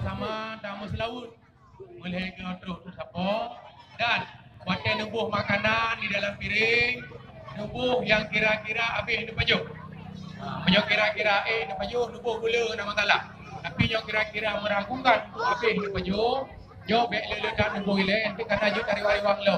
sama-sama tamu selaut boleh ke terus siapa dan buatkan nubuh makanan di dalam piring, nubuh yang kira-kira habis nu pajuk. Yang kira-kira nu pajuk nubuh gula nama taala. Tapi yang kira-kira meragukan tu habis nu pajuk, yo bek leledak nubuh ile nanti kana juk dari wang lo.